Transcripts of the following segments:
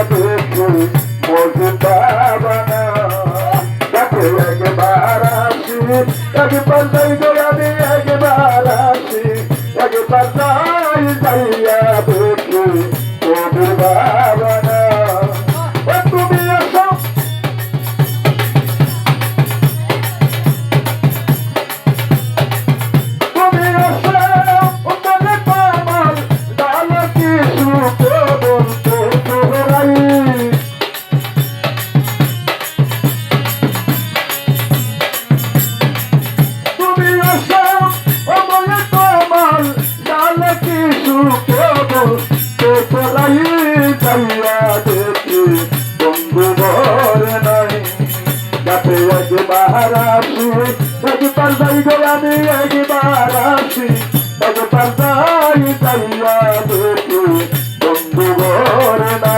দেখি মজুদা বানা যাতে একবার আসি একবার যাই গো আমি একবার আসি একবার যাই যাইয়া দেখি মজুদা বানা তুমি এসো একবার আসি একবার যাই গো আমি একবার আসি একবার যাই যাইয়া দেখি বন্ধু ঘর না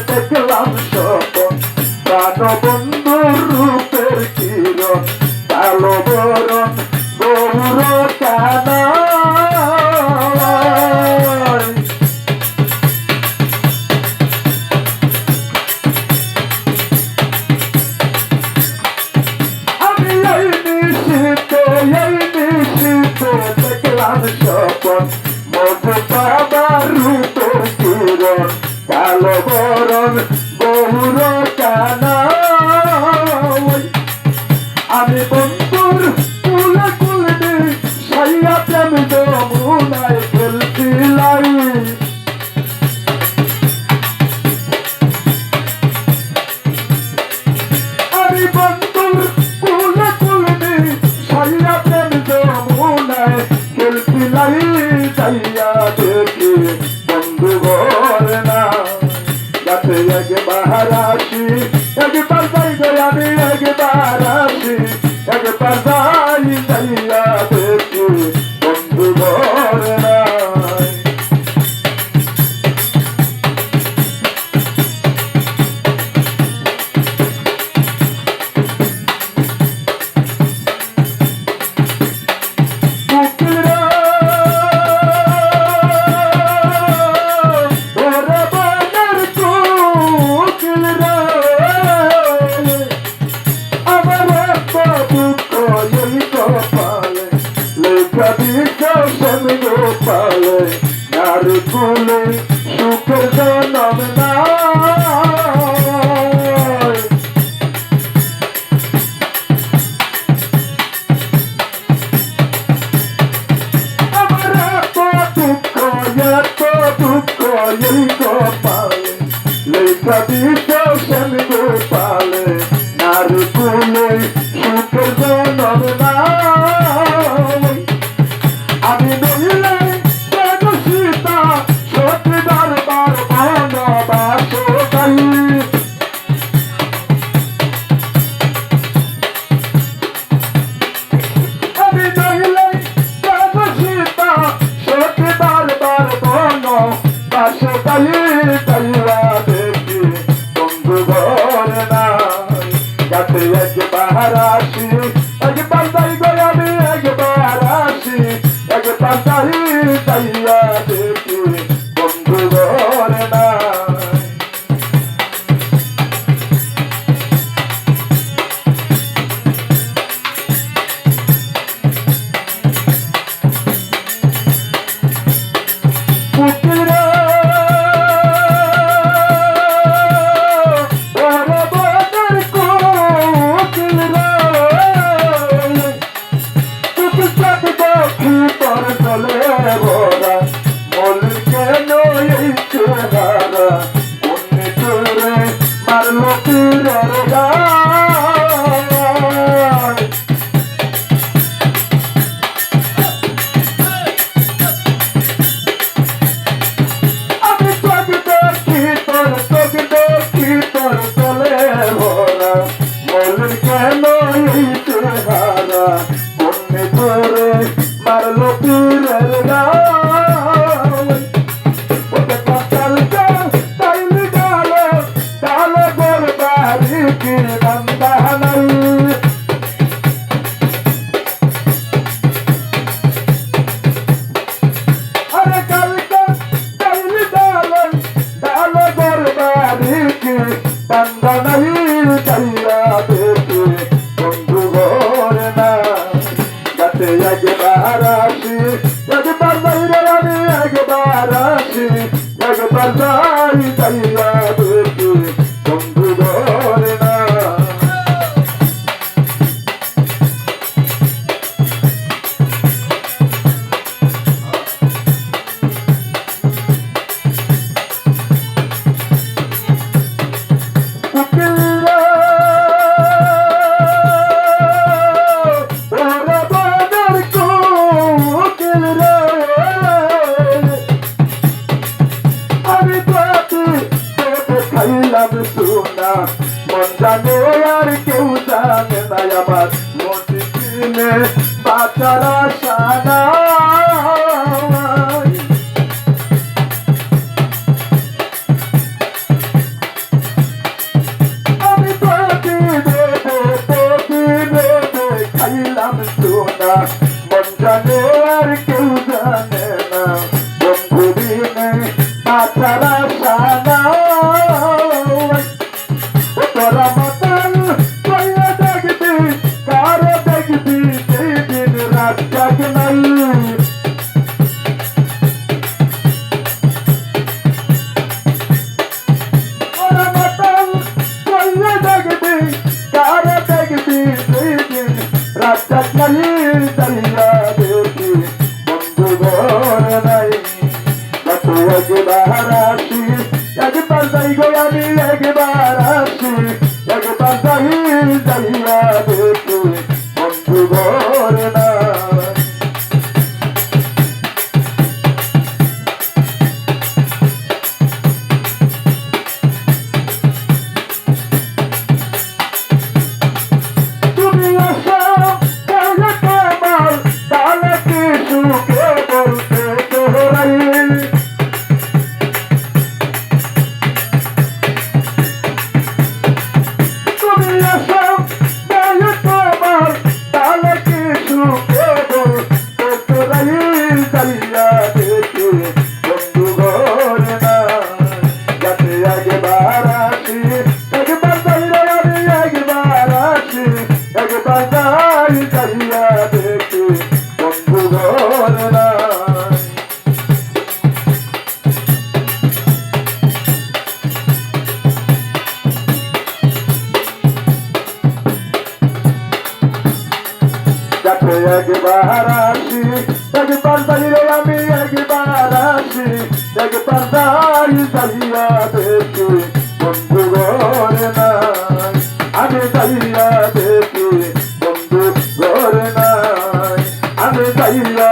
দেখলাম স্বপন প্রাণ বন্ধুর রূপের কিরণ কালো বরণ গৌর কানা আমি এই নিশিতে দেখলাম স্বপন মধু বাবার রূপের কিরণ কালো বরণ গৌর কানা আমি বন্ধুর কুলে কুলে সাইয়া প্রেম যমুনায় খেলছিলাই আমি বন্ধুর কুলে কুলে সাইয়া প্রেম যমুনায় খেলছিলাই যাইয়া দেখি বন্ধু ঘর না যাতে একবার আসি একবার যাই গো আমি একবার আসি একবার যাই যাইয়া দেখি বন্ধু ঘর নাই গোপালে নারী কুলে সুখের জনম না আমার এত দুঃখ এই গোপালে লেখা দিত সেন গোপালে নারী কুলে সুখের জনম না আমি নইলে কেন সীতা সতী দরবার বনবাস গাই আমি নইলে কেন সীতা সতী দরবার বনবাস গাই যাইয়া দেখি বন্ধু ঘর নাই যাতে একবার আসি একবার যাই গো আমি একবার আসি একবার যাই যাইয়া দেখি বন্ধু ঘর নাই তোর চলে কি বান্দা নাই আরে কালকা কাইলি ডালে ডালে গরবারি কি বান্দা নাই চাইয়া দেখি বন্ধু ঘর না গাতে একবার আসি একবার বাইরে আমি একবার আসি একবার যাই চাইয়া দেখি বন্ধু ঘর না মন জানে আর কেউ জানে না আমার মতি দিনে বাঁচার আশা নাই আমি প্রতি দেবে খাইলাম সোনা মন জানে আর কেউ জানে না বন্ধু দিনে বাঁচার আশা নাই তোরা মতন কইয়া দেখবি কারো দেখবি সেই দিন রাত জাগ নাই তোরা মতন কইয়া দেখবি কারো দেখবি সেই দিন রাত জাগ নাই চাইয়া দেখি বন্ধু ঘর নাই কত একবার আসি একবার যাই গো আমি একবার আসি একবার যাই যাইয়া দেখি বন্ধু ঘর না তুমি আসো তাহলে তোমার তাহলে কি সুখে বলতে তোরাই একবার আসি একবার বাইরে আমি একবার আসি একবার যাই যাইয়া দেখি বন্ধু ঘর নাই আমি যাইয়া দেখি বন্ধু ঘর নাই আমি যাইয়া